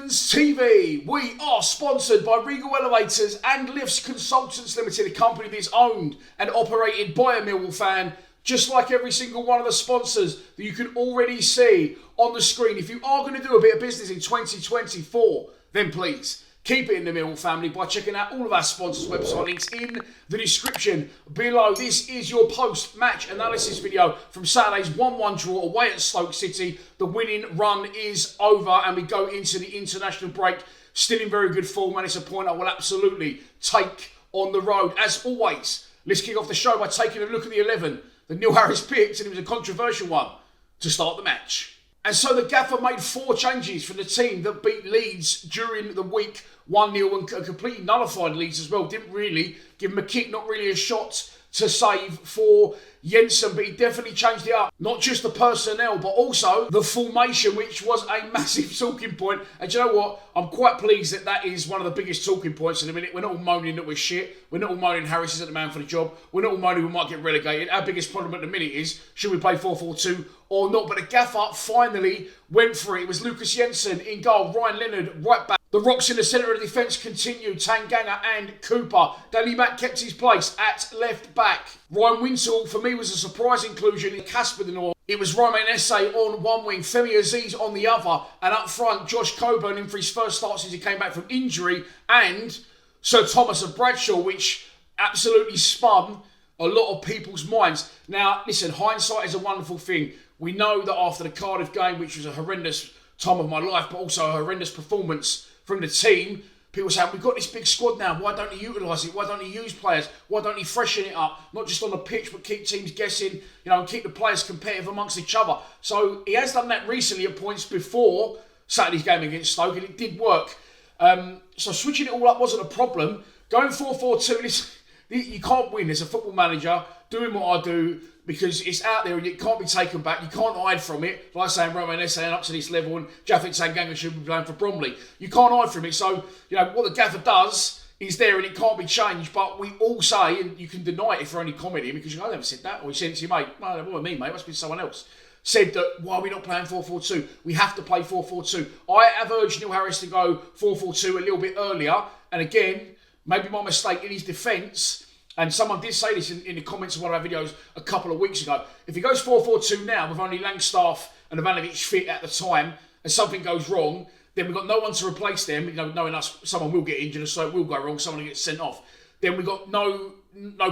Legends TV. We are sponsored by Regal Elevators and Lifts Consultants Limited, a company that is owned and operated by a Millwall fan, just like every single one of the sponsors that you can already see on the screen. If you are going to do a bit of business in 2024, then please keep it in the Millwall family by checking out all of our sponsors' website links in the description below. This is your post-match analysis video from Saturday's 1-1 draw away at Stoke City. The winning run is over and we go into the international break still in very good form, and it's a point I will absolutely take on the road. As always, let's kick off the show by taking a look at the 11 that Neil Harris picked, and it was a controversial one to start the match. And so the gaffer made 4 changes for the team that beat Leeds during the week 1-0 and completely nullified Leeds as well. Didn't really give him a kick, not really a shot to save for Jensen, but he definitely changed it up. Not just the personnel, but also the formation, which was a massive talking point. And do you know what? I'm quite pleased that that is one of the biggest talking points in a minute. We're not all moaning that we're shit. We're not all moaning Harris isn't the man for the job. We're not all moaning we might get relegated. Our biggest problem at the minute is, should we play 4-4-2 or not? But the gaffer finally went for it. It was Lucas Jensen in goal, Ryan Leonard right back. The rocks in the centre of the defence continued. Tanganga and Cooper. Daly Mack kept his place at left back. Ryan Wintle, for me, was a surprise inclusion in Casper the North. It was Romain Esse on one wing, Femi Aziz on the other, and up front, Josh Coburn in for his first start since he came back from injury, and Sir Thomas of Bradshaw, which absolutely spun a lot of people's minds. Now, listen, hindsight is a wonderful thing. We know that after the Cardiff game, which was a horrendous time of my life, but also a horrendous performance from the team, people say, we've got this big squad now, why don't you utilise it? Why don't you use players? Why don't you freshen it up? Not just on the pitch, but keep teams guessing, and keep the players competitive amongst each other. So he has done that recently at points before Saturday's game against Stoke, and it did work. So switching it all up wasn't a problem. Going 4-4-2, you can't win as a football manager doing what I do, because it's out there and it can't be taken back. You can't hide from it. Like saying Romain Esse up to this level and Japhet Tanganga should be playing for Bromley. You can't hide from it. So, what the gaffer does is there and it can't be changed. But we all say, and you can deny it if you're only commenting, because I never said that. Or you said it to your mate. Well, that wasn't me, mate. It must be someone else. Said that, why are we not playing 4-4-2? We have to play 4-4-2. I have urged Neil Harris to go 4-4-2 a little bit earlier. And again, maybe my mistake in his defence. And someone did say this in the comments of one of our videos a couple of weeks ago. If he goes 4-4-2 now with only Langstaff and Ivanovic fit at the time, and something goes wrong, then we've got no one to replace them. Knowing us, someone will get injured, so it will go wrong. Someone will get sent off. Then we've got no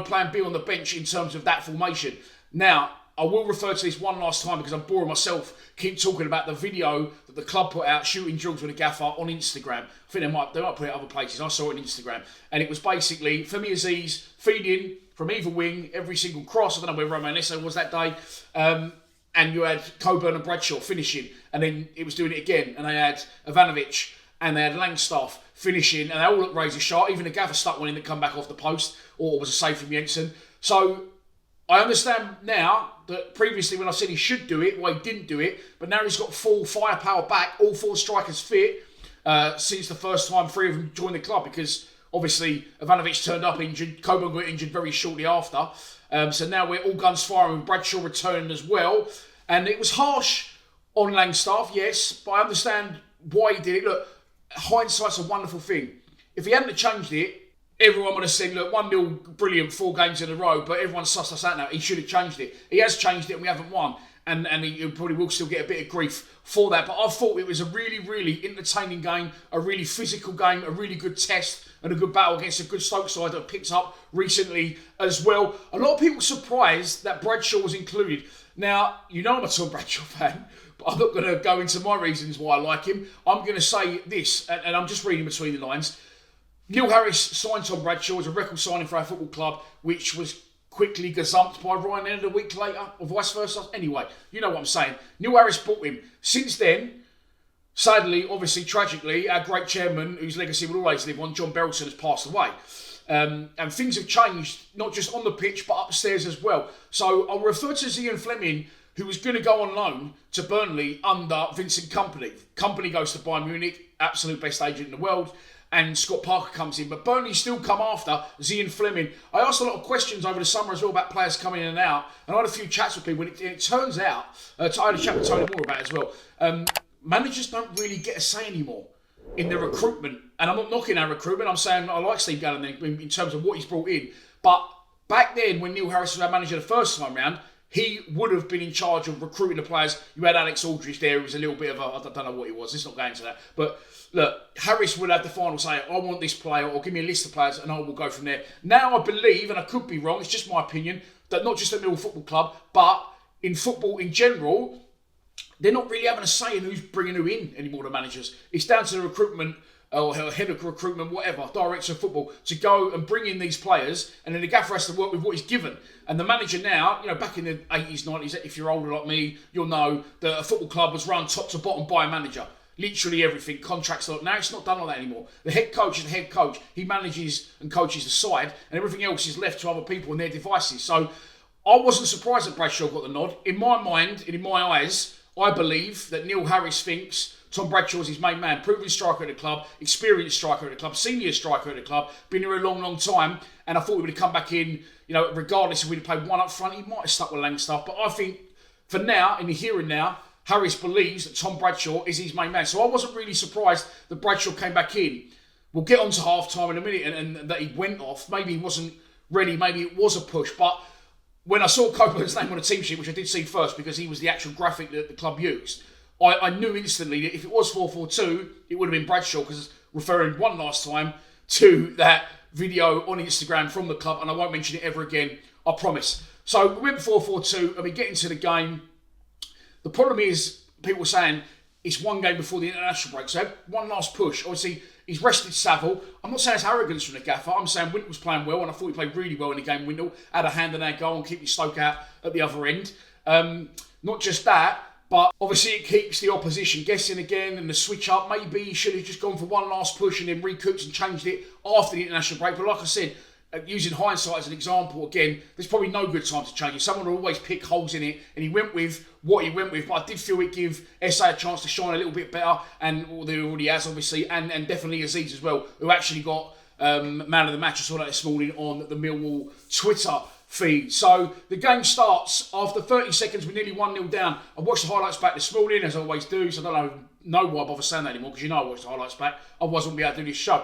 plan B on the bench in terms of that formation. Now, I will refer to this one last time because I'm boring myself. Keep talking about the video that the club put out, shooting drills with a gaffer on Instagram. I think they might put it other places. I saw it on Instagram. And it was basically Femi Aziz feeding from either wing every single cross. I don't know where Romain Esse was that day. And you had Coburn and Bradshaw finishing. And then it was doing it again. And they had Ivanovic and they had Langstaff finishing. And they all looked razor sharp. Even the gaffer stuck one in that come back off the post. Or was a save from Jensen. So I understand now that previously when I said he should do it, well, he didn't do it. But now he's got full firepower back, all 4 strikers fit since the first time 3 of them joined the club, because obviously Ivanovic turned up injured, Coburn got injured very shortly after. So now we're all guns firing with Bradshaw returning as well. And it was harsh on Langstaff, yes, but I understand why he did it. Look, hindsight's a wonderful thing. If he hadn't changed it, everyone would have said, look, 1-0, brilliant, 4 games in a row, but everyone's sussed us out now. He should have changed it. He has changed it and we haven't won. And he probably will still get a bit of grief for that. But I thought it was a really, really entertaining game, a really physical game, a really good test and a good battle against a good Stoke side that I picked up recently as well. A lot of people surprised that Bradshaw was included. Now, I'm a Tom Bradshaw fan, but I'm not going to go into my reasons why I like him. I'm going to say this, and I'm just reading between the lines. Neil Harris signed Tom Bradshaw as a record signing for our football club, which was quickly gazumped by Ryan Leonard a week later, or vice versa. Anyway, you know what I'm saying. Neil Harris bought him. Since then, sadly, obviously, tragically, our great chairman, whose legacy will always live on, John Berylson, has passed away. And things have changed, not just on the pitch, but upstairs as well. So I'll refer to Zian Fleming, who was going to go on loan to Burnley under Vincent Kompany. Kompany goes to Bayern Munich, absolute best agent in the world. And Scott Parker comes in. But Burnley still come after Zian Fleming. I asked a lot of questions over the summer as well about players coming in and out. And I had a few chats with people. And it turns out, I had a chat with Tony Moore about it as well. Managers don't really get a say anymore. in the recruitment. And I'm not knocking our recruitment. I'm saying I like Steve Gallen in terms of what he's brought in. But back then, when Neil Harris was our manager the first time round, he would have been in charge of recruiting the players. You had Alex Aldridge there, who was a little bit of a, I don't know what he was, let's not go into that. But look, Harris would have the final say, I want this player, or give me a list of players, and I will go from there. Now I believe, and I could be wrong, it's just my opinion, that not just at Millwall Football Club, but in football in general, they're not really having a say in who's bringing who in anymore, the managers. It's down to the recruitment, or head of recruitment, whatever, director of football, to go and bring in these players, and then the gaffer has to work with what he's given. And the manager now, back in the 80s, 90s, if you're older like me, you'll know that a football club was run top to bottom by a manager. Literally everything, contracts. Now it's not done like that anymore. The head coach is the head coach. He manages and coaches the side, and everything else is left to other people and their devices. So I wasn't surprised that Bradshaw got the nod. In my mind, and in my eyes, I believe that Neil Harris thinks Tom Bradshaw is his main man, proven striker at the club, experienced striker at the club, senior striker at the club, been here a long, long time, and I thought he would have come back in, regardless if we'd have played one up front, he might have stuck with Langstaff, but I think for now, in the here and now, Harris believes that Tom Bradshaw is his main man. So I wasn't really surprised that Bradshaw came back in. We'll get on to half-time in a minute and that he went off. Maybe he wasn't ready, maybe it was a push, but when I saw Coburn's name on the team sheet, which I did see first because he was the actual graphic that the club used, I knew instantly that if it was 4-4-2, it would have been Bradshaw, because referring one last time to that video on Instagram from the club, and I won't mention it ever again, I promise. So we went 4-4-2, and we get into the game. The problem is, people were saying it's one game before the international break, so one last push. Obviously, he's rested Saville. I'm not saying it's arrogance from the gaffer. I'm saying Wintle was playing well, and I thought he played really well in the game. Wintle had a hand in that goal and keeping Stoke out at the other end. Not just that, but obviously it keeps the opposition guessing again, and the switch up. Maybe he should have just gone for one last push and then recouped and changed it after the international break. But like I said, using hindsight as an example, again, there's probably no good time to change it. Someone will always pick holes in it, and he went with what he went with. But I did feel it give SA a chance to shine a little bit better, and he already has, obviously, and definitely Aziz as well, who actually got man of the match. I saw that this morning on the Millwall Twitter feed. So the game starts after 30 seconds. We're nearly 1-0 down. I watched the highlights back this morning, as I always do, so I don't know why I bother saying that anymore, because I watched the highlights back. Otherwise I wouldn't be able to do this show.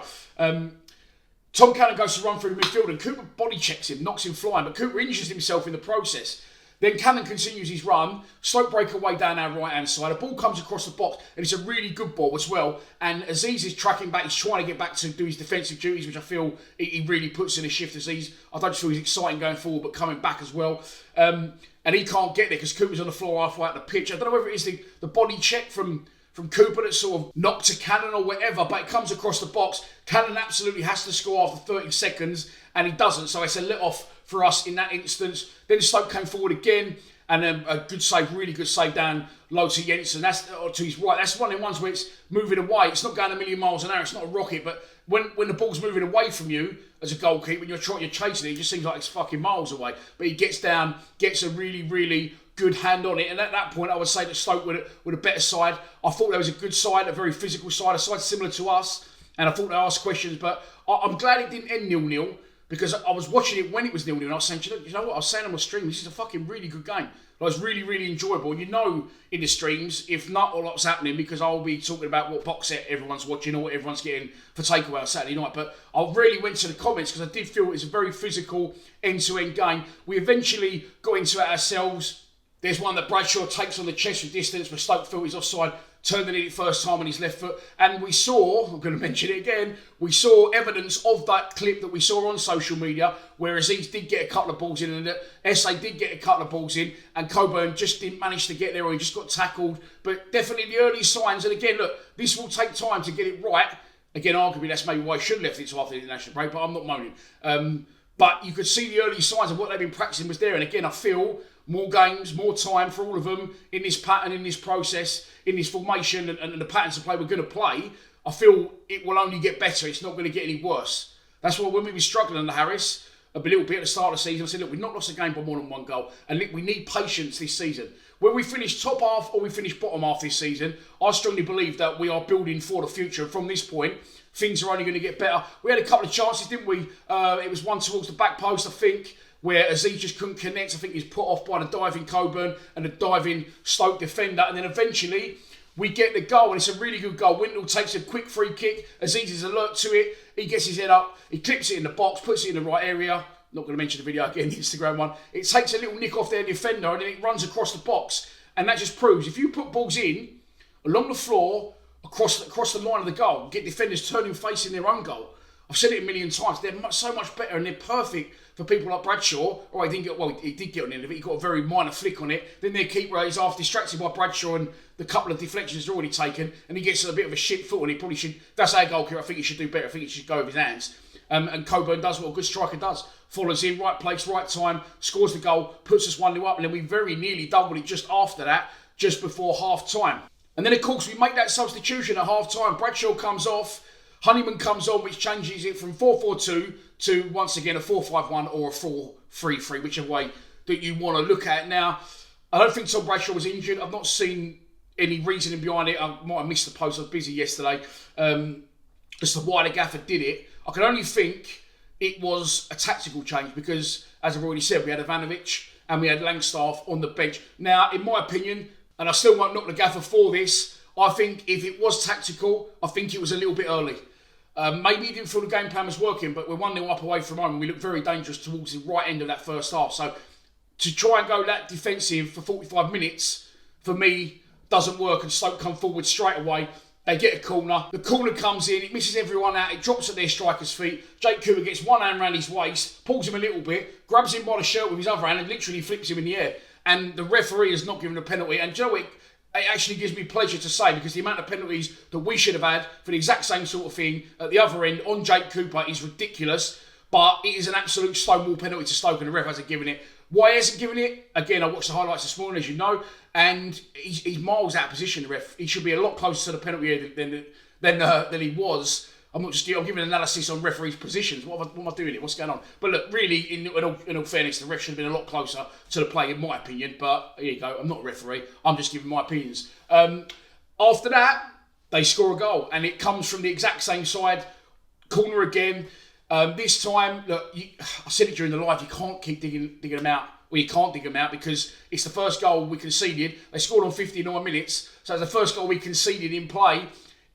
Tom Cannon goes to run through the midfield, and Cooper body checks him, knocks him flying, but Cooper injures himself in the process. Then Cannon continues his run, Stoke break away down our right-hand side. A ball comes across the box, and it's a really good ball as well. And Aziz is tracking back, he's trying to get back to do his defensive duties, which I feel he really puts in a shift. Aziz, I don't just feel he's exciting going forward, but coming back as well. And he can't get there because Cooper's on the floor halfway out the pitch. I don't know whether it is the body check from Cooper that sort of knocked to Cannon or whatever, but it comes across the box. Cannon absolutely has to score after 30 seconds, and he doesn't, so it's a let-off for us in that instance. Then Stoke came forward again, and a good save, really good save down low to Jensen. That's to his right. That's one of the ones where it's moving away. It's not going a million miles an hour. It's not a rocket, but when the ball's moving away from you as a goalkeeper, when you're chasing it, it just seems like it's fucking miles away. But he gets down, gets a really, really good hand on it, and at that point I would say that Stoke were a better side. I thought there was a good side, a very physical side, a side similar to us, and I thought they asked questions, but I'm glad it didn't end 0-0, because I was watching it when it was 0-0, and I was saying, you know what, I was saying on my stream, this is a fucking really good game. It was really, really enjoyable. And in the streams, if not a lot's happening, because I'll be talking about what box set everyone's watching or what everyone's getting for takeaway on Saturday night. But I really went to the comments because I did feel it was a very physical end-to-end game. We eventually got into it ourselves. There's one that Bradshaw takes on the chest from distance, but Stoke felt he's offside, turned it in the first time on his left foot. And we saw, I'm going to mention it again, we saw evidence of that clip that we saw on social media, where Aziz did get a couple of balls in, and SA did get a couple of balls in, and Coburn just didn't manage to get there, or he just got tackled. But definitely the early signs, and again, look, this will take time to get it right. Again, arguably, that's maybe why I should have left it to after the international break, but I'm not moaning. But you could see the early signs of what they've been practicing was there, and again, I feel more games, more time for all of them in this pattern, in this process, in this formation, and the patterns of play we're going to play. I feel it will only get better. It's not going to get any worse. That's why when we were struggling under Harris a little bit at the start of the season, I said, look, we've not lost a game by more than one goal, and we need patience this season. Whether we finish top half or we finish bottom half this season, I strongly believe that we are building for the future. From this point, things are only going to get better. We had a couple of chances, didn't we? It was one towards the back post, I think, where Aziz just couldn't connect. I think he was put off by the diving Coburn and the diving Stoke defender. And then eventually, We get the goal, and it's a really good goal. Windle takes a quick free kick. Aziz is alert to it. He gets his head up. He clips it in the box, puts it in the right area. Not going to mention the video again, the Instagram one. It takes a little nick off their defender, and then it runs across the box. And that just proves, if you put balls in, along the floor, across the line of the goal, get defenders turning facing their own goal. I've said it a million times. They're so much better, and they're perfect for people like Bradshaw. Or he did get on the end of it. He got a very minor flick on it. Then their keeper is half distracted by Bradshaw, and the couple of deflections are already taken, and he gets a bit of a shit foot, and he probably should. That's our goalkeeper. I think he should do better. I think he should go with his hands. And Coburn does what a good striker does. Follows in, right place, right time, scores the goal, puts us 1-0 up, and then we very nearly doubled it just after that, just before half time. And then, of course, we make that substitution at half time. Bradshaw comes off, Honeyman comes on, which changes it from 4-4-2 to, once again, a 4-5-1 or a 4-3-3, whichever way that you want to look at it. Now, I don't think Tom Bradshaw was injured. I've not seen any reasoning behind it. I might have missed the post. I was busy yesterday. As to why the gaffer did it, I can only think it was a tactical change because, as I've already said, we had Ivanovic and we had Langstaff on the bench. Now, in my opinion, and I still won't knock the gaffer for this, I think if it was tactical, I think it was a little bit early. Maybe he didn't feel the game plan was working, but we're 1-0 up away from home and we look very dangerous towards the right end of that first half. So to try and go that defensive for 45 minutes, for me, doesn't work, and Stoke come forward straight away. They get a corner. The corner comes in. It misses everyone out. It drops at their striker's feet. Jake Cooper gets one hand around his waist, pulls him a little bit, grabs him by the shirt with his other hand and literally flips him in the air. And the referee has not given a penalty. And Joe, it actually gives me pleasure to say, because the amount of penalties that we should have had for the exact same sort of thing at the other end on Jake Cooper is ridiculous. But it is an absolute stonewall penalty to Stoke, and the ref hasn't given it. Why hasn't given it? Again, I watched the highlights this morning, as you know, and he's miles out of position, the ref. He should be a lot closer to the penalty area than he was. I'm giving analysis on referees' positions. What am I doing here? What's going on? But look, really, in all fairness, the ref should have been a lot closer to the play, in my opinion. But here you go. I'm not a referee. I'm just giving my opinions. After that, they score a goal, and it comes from the exact same side. Corner again. This time, look, I said it during the live, you can't keep digging them out. Well, you can't dig them out because it's the first goal we conceded. They scored on 59 minutes. So it's the first goal we conceded in play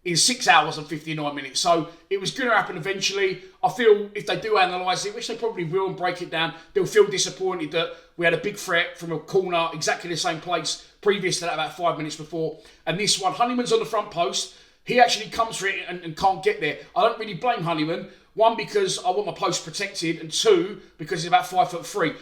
in 6 hours and 59 minutes. So it was going to happen eventually. I feel if they do analyse it, which they probably will, and break it down, they'll feel disappointed that we had a big threat from a corner, exactly the same place, previous to that, about 5 minutes before. And this one, Honeyman's on the front post. He actually comes for it and can't get there. I don't really blame Honeyman. One, because I want my post protected, and two, because he's about 5'3".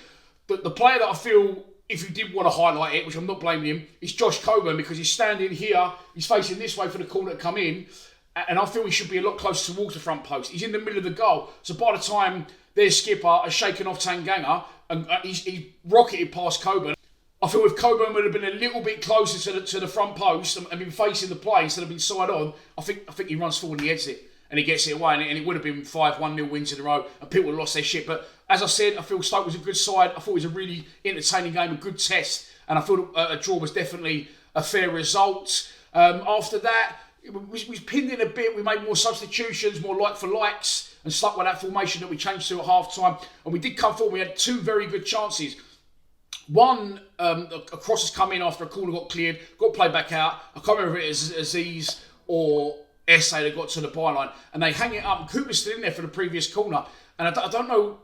But the player that I feel, if you did want to highlight it, which I'm not blaming him, is Josh Coburn, because he's standing here, he's facing this way for the corner to come in, and I feel he should be a lot closer towards the front post. He's in the middle of the goal, so by the time their skipper has shaken off Tanganga, and he's rocketed past Coburn, I feel if Coburn would have been a little bit closer to the front post and been facing the play instead of being side on, I think he runs forward and he heads it. And he gets it away, and it would have been 5-1-0 wins in a row, and people would have lost their shit. But as I said, I feel Stoke was a good side. I thought it was a really entertaining game, a good test, and I thought a draw was definitely a fair result. After that, we pinned in a bit. We made more substitutions, more like for likes, and stuck with that formation that we changed to at half time. And we did come forward. We had two very good chances. One, a cross has come in after a corner got cleared, got played back out. I can't remember if it was Aziz or Essay that got to the byline, and they hang it up, and Cooper's still in there for the previous corner, and I don't know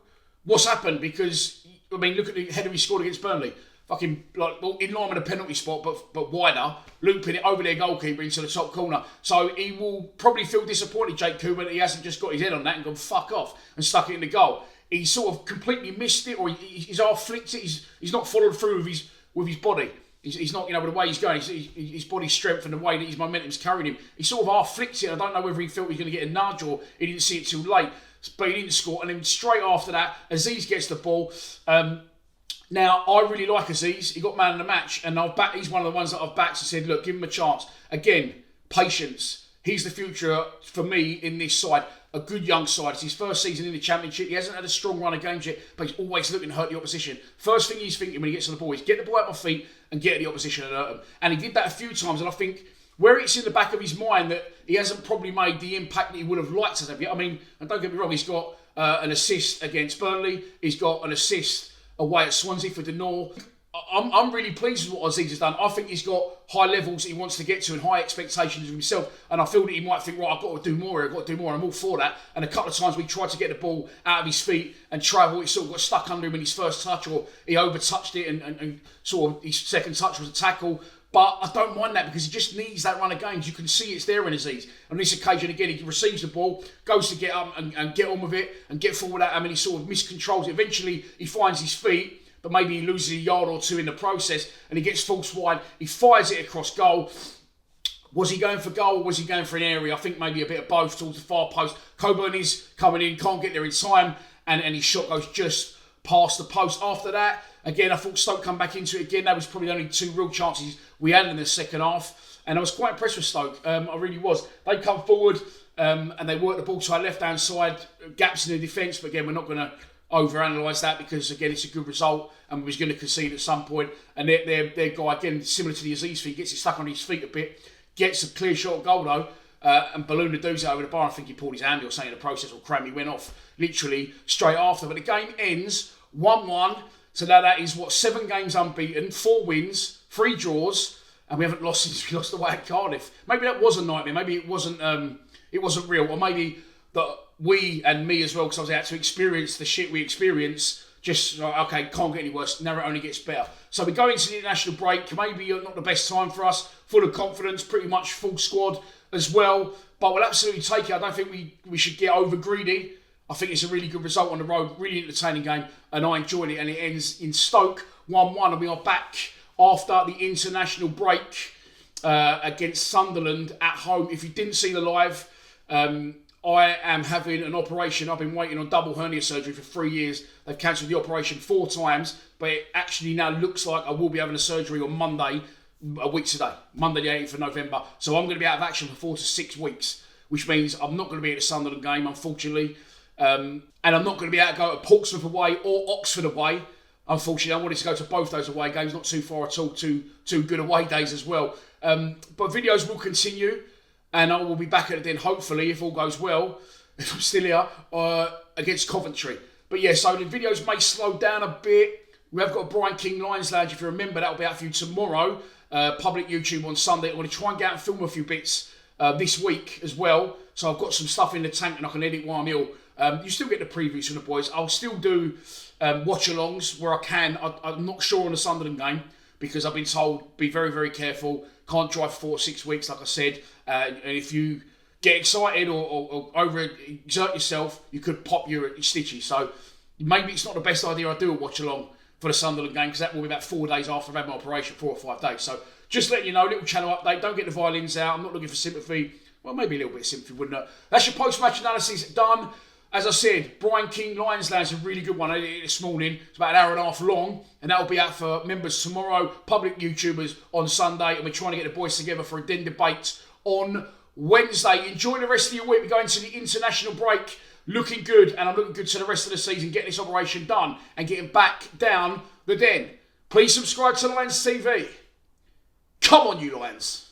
what's happened, because I mean, look at the header he scored against Burnley, fucking like in line with a penalty spot, but wider, looping it over their goalkeeper into the top corner. So he will probably feel disappointed, Jake Cooper, that he hasn't just got his head on that and gone fuck off and stuck it in the goal. He sort of completely missed it, or he's half flicked it. He's not followed through with his body. He's not, with the way he's going, his body strength and the way that his momentum's carrying him. He sort of half flicked it. I don't know whether he felt he was going to get a nudge or he didn't see it too late, but he didn't score. And then straight after that, Aziz gets the ball. Now, I really like Aziz. He got man of the match, and he's one of the ones that I've backed and said, look, give him a chance. Again, patience. He's the future for me in this side. A good young side. It's his first season in the Championship. He hasn't had a strong run of games yet, but he's always looking to hurt the opposition. First thing he's thinking when he gets on the ball is get the ball at my feet and get at the opposition and hurt them. And he did that a few times, and I think where it's in the back of his mind that he hasn't probably made the impact that he would have liked to have yet. I mean, and don't get me wrong, he's got an assist against Burnley. He's got an assist away at Swansea for Denor. I'm really pleased with what Aziz has done. I think he's got high levels that he wants to get to and high expectations of himself. And I feel that he might think, right, I've got to do more, I've got to do more. And I'm all for that. And a couple of times we tried to get the ball out of his feet and travel, it sort of got stuck under him in his first touch, or he over-touched it and sort of his second touch was a tackle. But I don't mind that because he just needs that run of games. You can see it's there in Aziz. On this occasion, again, he receives the ball, goes to get up and get on with it and get forward at him, and he sort of miscontrols it. Eventually, he finds his feet, but maybe he loses a yard or two in the process, and he gets false wide. He fires it across goal. Was he going for goal or was he going for an area? I think maybe a bit of both towards the far post. Coburn is coming in, can't get there in time, and his shot goes just past the post. After that, again, I thought Stoke come back into it again. That was probably the only two real chances we had in the second half. And I was quite impressed with Stoke. I really was. They come forward and they work the ball to our left-hand side. Gaps in the defence, but again, we're not going to overanalyse that because, again, it's a good result and we was going to concede at some point. And their guy, again, similar to the Aziz feet, gets it stuck on his feet a bit, gets a clear shot goal, though, and Balloon does it over the bar. I think he pulled his hand or something in the process, or Cram, he went off literally straight after. But the game ends 1-1. So now that is, 7 games unbeaten, 4 wins, 3 draws, and we haven't lost since we lost away at Cardiff. Maybe that was a nightmare. Maybe it wasn't real. Or maybe that we, and me as well, because I was out to experience the shit we experience, just, okay, can't get any worse. Now it only gets better. So we go into the international break. Maybe not the best time for us. Full of confidence, pretty much full squad as well. But we'll absolutely take it. I don't think we should get over greedy. I think it's a really good result on the road, really entertaining game, and I enjoyed it. And it ends in Stoke 1-1, and we are back after the international break against Sunderland at home. If you didn't see the live, I am having an operation. I've been waiting on double hernia surgery for 3 years. They've cancelled the operation 4 times, but it actually now looks like I will be having a surgery on Monday, a week today, Monday the 8th of November. So I'm going to be out of action for 4 to 6 weeks, which means I'm not going to be at the Sunderland game, unfortunately. And I'm not going to be able to go to Portsmouth away or Oxford away. Unfortunately, I wanted to go to both those away games, not too far at all, two good away days as well. But videos will continue, and I will be back at it then, hopefully, if all goes well, if I'm still here, against Coventry. But yeah, so the videos may slow down a bit. We have got Brian King Lions Lounge, if you remember, that'll be out for you tomorrow. Public YouTube on Sunday. I'm going to try and get out and film a few bits this week as well. So I've got some stuff in the tank and I can edit while I'm ill. You still get the previews from the boys. I'll still do watch-alongs where I can. I'm not sure on the Sunderland game because I've been told be very, very careful. Can't drive for 4 or 6 weeks, like I said. And if you get excited or over-exert yourself, you could pop your stitches. So maybe it's not the best idea I do a watch-along for the Sunderland game because that will be about 4 days after I've had my operation, 4 or 5 days. So just letting you know, little channel update. Don't get the violins out. I'm not looking for sympathy. Well, maybe a little bit of sympathy, wouldn't it? That's your post-match analysis done. As I said, Brian King Lions Lounge is a really good one. I did it this morning. It's about an hour and a half long, and that'll be out for members tomorrow, public YouTubers on Sunday, and we're trying to get the boys together for a den debate on Wednesday. Enjoy the rest of your week. We're going to the international break, looking good, and I'm looking good to the rest of the season, getting this operation done and getting back down the den. Please subscribe to Lions TV. Come on, you Lions.